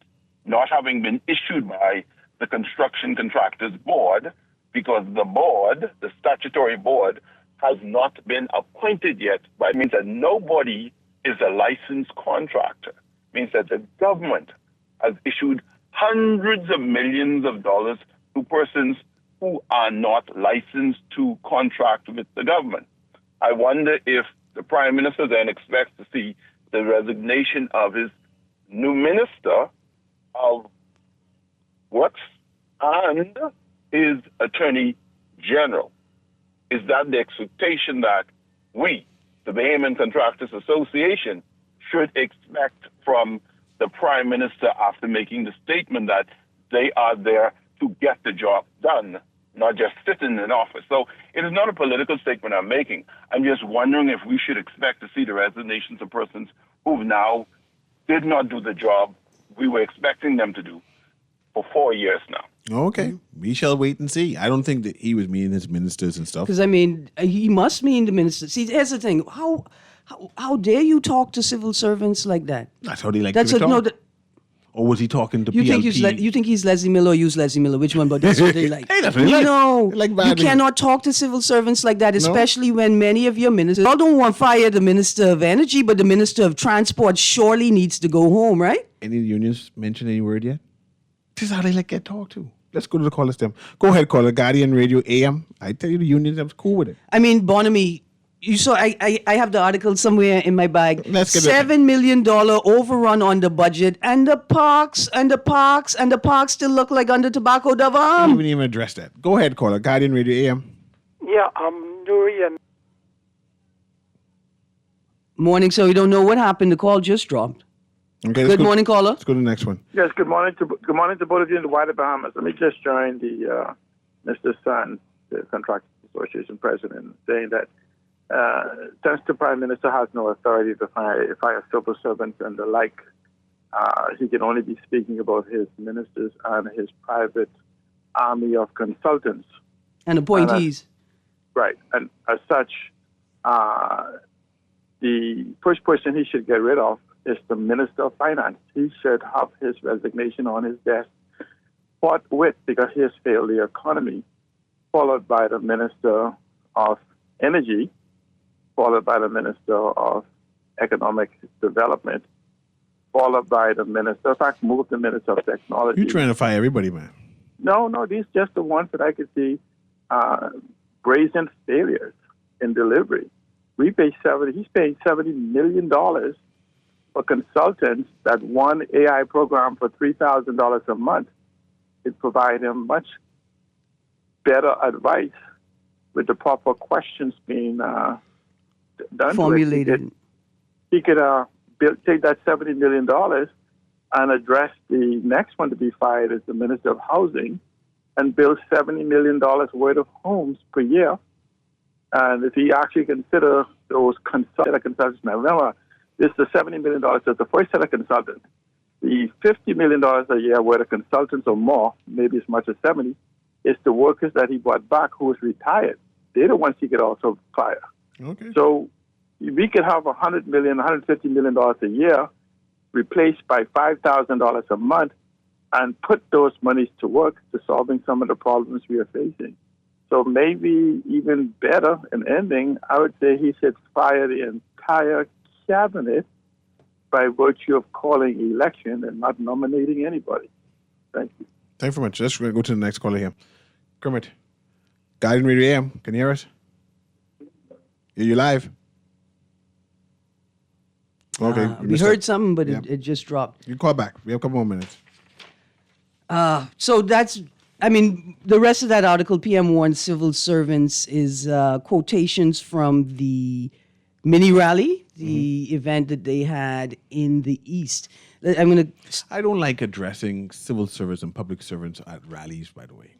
not having been issued by the Construction Contractors Board, because the board, the statutory board, has not been appointed yet. But it means that nobody is a licensed contractor. It means that the government has issued hundreds of millions of dollars to persons who are not licensed to contract with the government. I wonder if the Prime Minister then expects to see the resignation of his new Minister of Works and his Attorney General. Is that the expectation that we, the Bahamian Contractors Association, should expect from the Prime Minister after making the statement that they are there to get the job done, not just sitting in office? So it is not a political statement I'm making. I'm just wondering if we should expect to see the resignations of persons who now did not do the job we were expecting them to do for 4 years now. Okay, we shall wait and see. I don't think that he was meaning his ministers and stuff. Because, I mean, he must mean the minister. See, here's the thing. How dare you talk to civil servants like that? That's how they like to talk. Or was he talking to PLP? You think he's Leslie Miller or use Leslie Miller? Which one? But that's what they like. Hey, that's what they like. No, They like you bad cannot talk to civil servants like that, especially when many of your ministers, I don't want to fire the Minister of Energy, but the Minister of Transport surely needs to go home, right? Any unions mention any word yet? This is how they like get talked to. Let's go to the caller stem. Go ahead, caller. Guardian Radio AM. I tell you, the unions, I'm cool with it. I mean, Bonamy, you saw, I have the article somewhere in my bag. Let's get $7 million overrun on the budget, and the parks still look like under tobacco We davam. didn't even address that. Go ahead, caller. Guardian Radio AM. Yeah, Newry and Morning, so we don't know what happened. The call just dropped. Okay, Good morning, caller. Let's go to the next one. Yes, good morning to both of you in the wider Bahamas. Let me just join the Mr. Sun, the Contractors Association president, saying that since the Prime Minister has no authority to fire civil servants and the like, he can only be speaking about his ministers and his private army of consultants And appointees. Right. And as such, the first person he should get rid of is the Minister of Finance. He should have his resignation on his desk forthwith because he has failed the economy, followed by the Minister of Energy, followed by the Minister of Economic Development, followed by the Minister, in fact, move the Minister of Technology. You're trying to fire everybody, man. No, these just the ones that I could see brazen failures in delivery. He's paying $70 million for consultants that one AI program for $3,000 a month. It provides him much better advice with the proper questions being done. Formulated. He could take that $70 million and address the next one to be fired as the Minister of Housing and build $70 million worth of homes per year. And if he actually consider those consultants, now remember, this is the $70 million, that's the first set of consultants. The $50 million a year worth of consultants or more, maybe as much as 70, is the workers that he brought back who was retired. They're the ones he could also fire. Okay. So we could have $100 million, $150 million a year replaced by $5,000 a month and put those monies to work to solving some of the problems we are facing. So maybe even better in ending, I would say he should fire the entire cabinet by virtue of calling election and not nominating anybody. Thank you. Thank you very much. Let's go to the next caller here. Kermit, Guardian Radio AM, can you hear us? Are you live? Okay. We heard something, but it just dropped. You call back. We have a couple more minutes. So that's, the rest of that article, PM warns civil servants, is quotations from the mini rally, the event that they had in the East. I don't like addressing civil servants and public servants at rallies, by the way,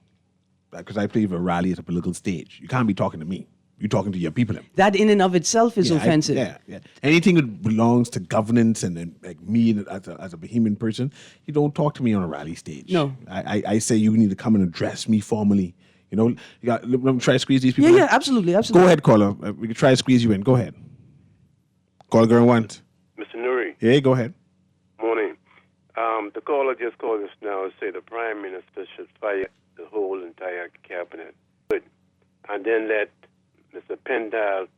because I believe a rally is a political stage. You can't be talking to me. You're talking to your people. That in and of itself is offensive. Anything that belongs to governance and like me as a Bahamian person, you don't talk to me on a rally stage. No. I say you need to come and address me formally. Let me try to squeeze these people in. Yeah, absolutely. Go ahead, caller. We can try to squeeze you in. Go ahead. Caller girl once. Mr. Newry. Yeah, go ahead. Morning. The caller just called us now and said the Prime Minister should fire the whole entire cabinet. And then let Mr. Pendal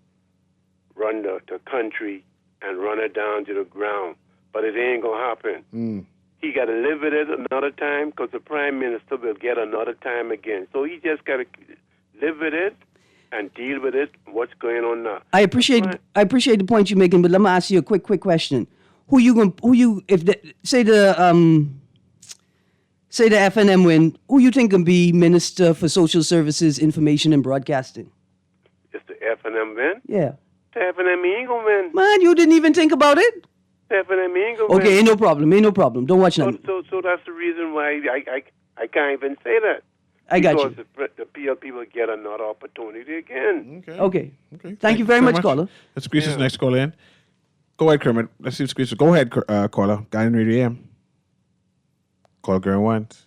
run the country and run it down to the ground. But it ain't going to happen. He got to live with it another time because the Prime Minister will get another time again. So he just got to live with it and deal with it, what's going on now. I appreciate the point you're making, but let me ask you a quick question. Say the FNM win, who you think can be Minister for Social Services, Information and Broadcasting? It's the FNM win? Yeah. The FNM ain't going to win. Man, you didn't even think about it? The FNM ain't going to win. Okay, ain't no problem. Don't watch nothing. So that's the reason why I can't even say that. I got you. Because the PLP will get another opportunity again. Okay. Thank you very much, caller. Let's squeeze this next caller in. Go ahead, Kermit. Let's see if squeeze. Go ahead, caller. Guardian Radio AM. Caller girl once.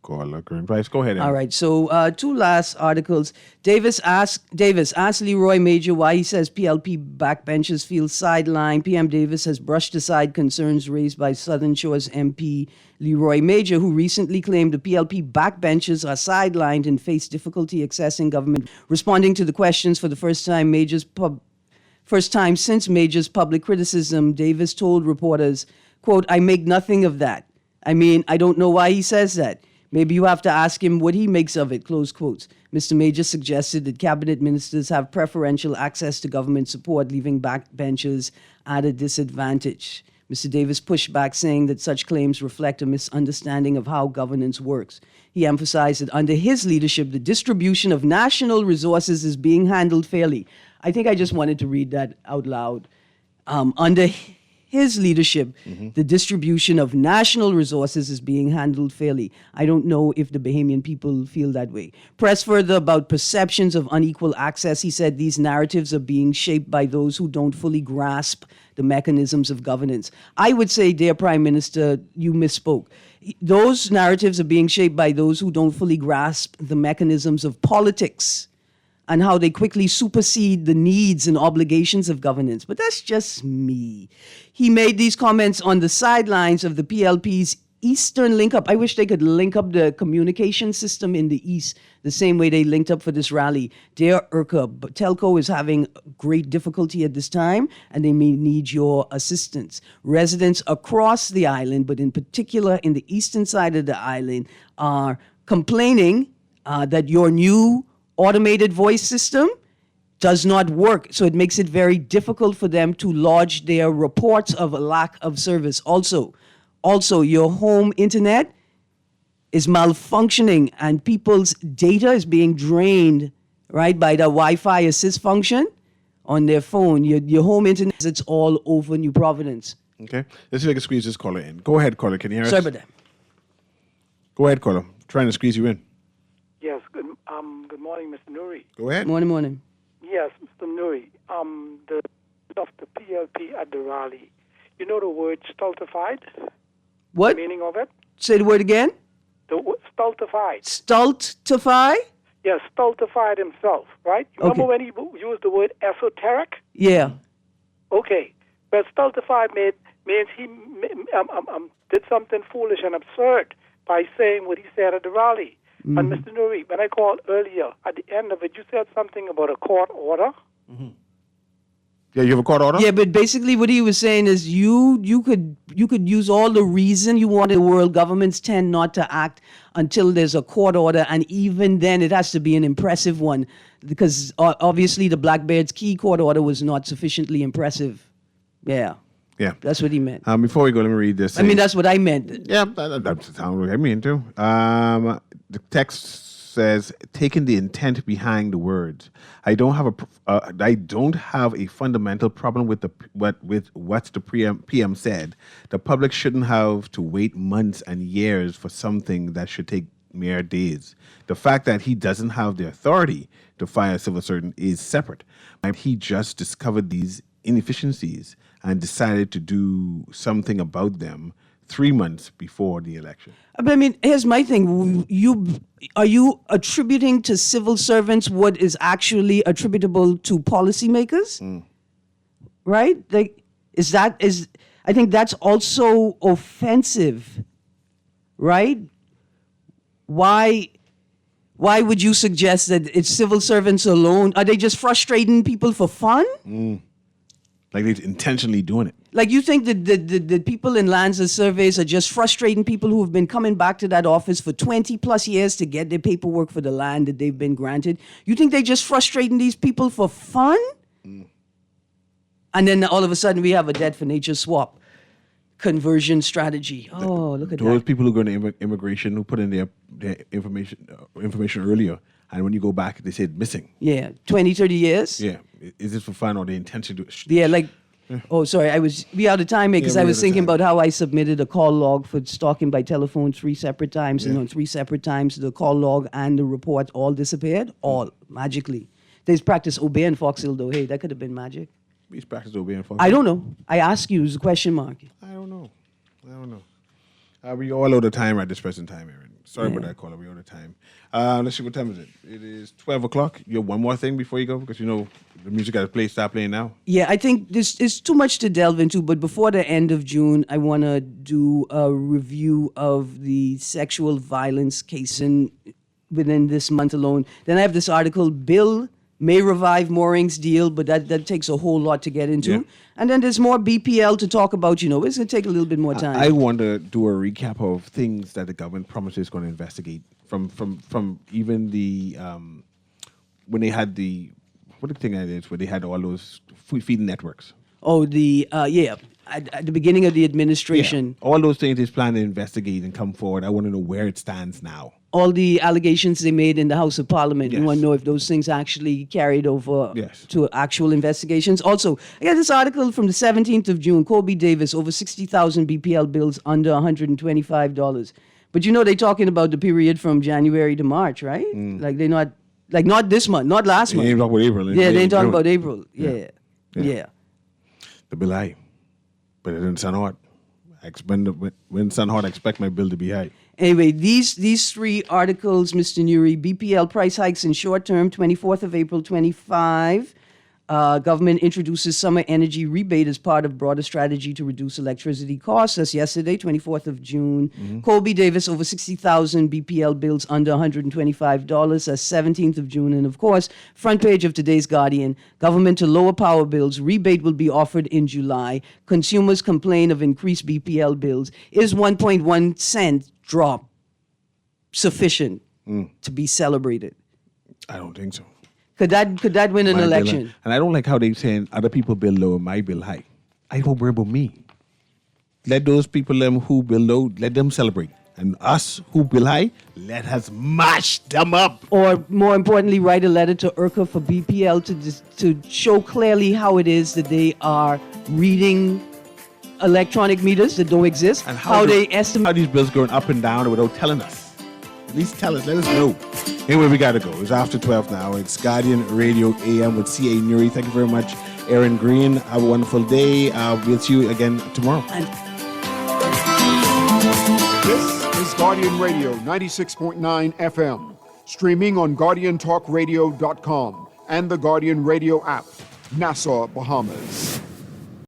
Caller girl twice. Go ahead. All right. So two last articles. Davis asked Leroy Major why he says PLP backbenchers feel sidelined. PM Davis has brushed aside concerns raised by Southern Shores MP Leroy Major, who recently claimed the PLP backbenchers are sidelined and face difficulty accessing government. Responding to the questions for the first time since Major's public criticism, Davis told reporters, quote, "I make nothing of that. I don't know why he says that. Maybe you have to ask him what he makes of it," close quotes. Mr. Major suggested that cabinet ministers have preferential access to government support, leaving backbenchers at a disadvantage. Mr. Davis pushed back, saying that such claims reflect a misunderstanding of how governance works. He emphasized that under his leadership, the distribution of national resources is being handled fairly. I think I just wanted to read that out loud. Under his leadership, the distribution of national resources is being handled fairly. I don't know if the Bahamian people feel that way. Pressed further about perceptions of unequal access, he said these narratives are being shaped by those who don't fully grasp the mechanisms of governance. I would say, dear Prime Minister, you misspoke. Those narratives are being shaped by those who don't fully grasp the mechanisms of politics and how they quickly supersede the needs and obligations of governance. But that's just me. He made these comments on the sidelines of the PLP's Eastern link-up. I wish they could link up the communication system in the East the same way they linked up for this rally. Dear Urka, but Telco is having great difficulty at this time, and they may need your assistance. Residents across the island, but in particular in the eastern side of the island, are complaining that your new automated voice system does not work. So it makes it very difficult for them to lodge their reports of a lack of service. Also, your home internet is malfunctioning and people's data is being drained, right, by the Wi-Fi assist function on their phone. Your home internet, it's all over New Providence. Okay. Let's see if I can squeeze this caller in. Go ahead, caller. Can you hear us? Sorry about that. Go ahead, caller. Trying to squeeze you in. Yes, good morning, Mr. Newry. Go ahead. Morning. Yes, Mr. Newry. The of the PLP at the rally. You know the word stultified? What? The meaning of it? Say the word again. The word stultified. Stultify? Yes, stultified himself, right? You remember when he used the word esoteric? Yeah. Okay. But stultified means he did something foolish and absurd by saying what he said at the rally. Mm-hmm. And Mr. Newry, when I called earlier, at the end of it, you said something about a court order. Mm-hmm. Yeah, you have a court order? Yeah, but basically what he was saying is you could use all the reason you want in the world. Governments tend not to act until there's a court order, and even then it has to be an impressive one, because obviously the Blackbeard's Key court order was not sufficiently impressive. Yeah. Yeah. That's what he meant. Before we go, let me read this. I mean, that's what I meant. Yeah, that's what I mean too. The text says, taking the intent behind the words. I don't have a fundamental problem with what the PM said. The public shouldn't have to wait months and years for something that should take mere days. The fact that he doesn't have the authority to fire a civil servant is separate. He just discovered these inefficiencies and decided to do something about them 3 months before the election. But I mean, here's my thing. Are you attributing to civil servants what is actually attributable to policymakers? Right? Like, I think that's also offensive, right? Why would you suggest that it's civil servants alone? Are they just frustrating people for fun? Like they're intentionally doing it. Like, you think that the people in Lanza's surveys are just frustrating people who have been coming back to that office for 20 plus years to get their paperwork for the land that they've been granted? You think they're just frustrating these people for fun? And then all of a sudden we have a dead for nature swap conversion strategy. Oh, look at that. Those people who go into immigration who put in their information earlier, and when you go back, they said missing. Yeah, 20, 30 years. Yeah. Is this for fun or the intention to... Yeah, like... Oh, sorry, we out of time here because I was thinking about how I submitted a call log for stalking by telephone 3 separate times, and on 3 separate times the call log and the report all disappeared, all magically. There's practice obey in Fox Hill though. Hey, that could have been magic. He's practice obey in Fox Hill. I don't know. I ask you, it's a question mark. I don't know. We all out of time at this present time, Aaron. Sorry about that, caller. We're out of time. Let's see, what time is it? It is 12 o'clock. You have one more thing before you go? Because you know the music got to start playing now. Yeah, I think this is too much to delve into, but before the end of June, I want to do a review of the sexual violence case within this month alone. Then I have this article, Bill may revive moorings deal, but that takes a whole lot to get into. Yeah. And then there's more BPL to talk about. It's going to take a little bit more time. I want to do a recap of things that the government promises it's going to investigate from even the when they had the what the thing is where they had all those feeding networks. Oh, at the beginning of the administration. Yeah. All those things he's planning to investigate and come forward. I want to know where it stands now. all the allegations they made in the House of Parliament. You want to know if those things actually carried over to actual investigations. Also, I got this article from the 17th of June. Colby Davis, over 60,000 BPL bills under $125. But they're talking about the period from January to March, right? Like they're not, not this month, not last month. They ain't talking about April. Yeah, they ain't talking about April. Yeah. The bill high, but it didn't sound hot. When it sound hot, I expect my bill to be high. Anyway, these three articles, Mr. Newry: BPL price hikes in short term, 24th of April 25. Government introduces summer energy rebate as part of broader strategy to reduce electricity costs. That's yesterday, 24th of June. Colby Davis, over 60,000 BPL bills under $125. That's 17th of June. And of course, front page of today's Guardian, government to lower power bills. Rebate will be offered in July. Consumers complain of increased BPL bills. Is 1.1 cent drop sufficient to be celebrated? I don't think so. Could that win an election? And I don't like how they're saying other people bill low and my bill high. I don't worry about me. Let those people who bill low, let them celebrate. And us who bill high, let us mash them up. Or more importantly, write a letter to IRCA for BPL to show clearly how it is that they are reading electronic meters that don't exist. And how they estimate how these bills going up and down without telling us. At least tell us, let us know. Anyway, we got to go. It's after 12 now. It's Guardian Radio AM with C.A. Newry. Thank you very much, Aaron Green. Have a wonderful day. We'll see you again tomorrow. This is Guardian Radio 96.9 FM. Streaming on GuardianTalkRadio.com and the Guardian Radio app. Nassau, Bahamas.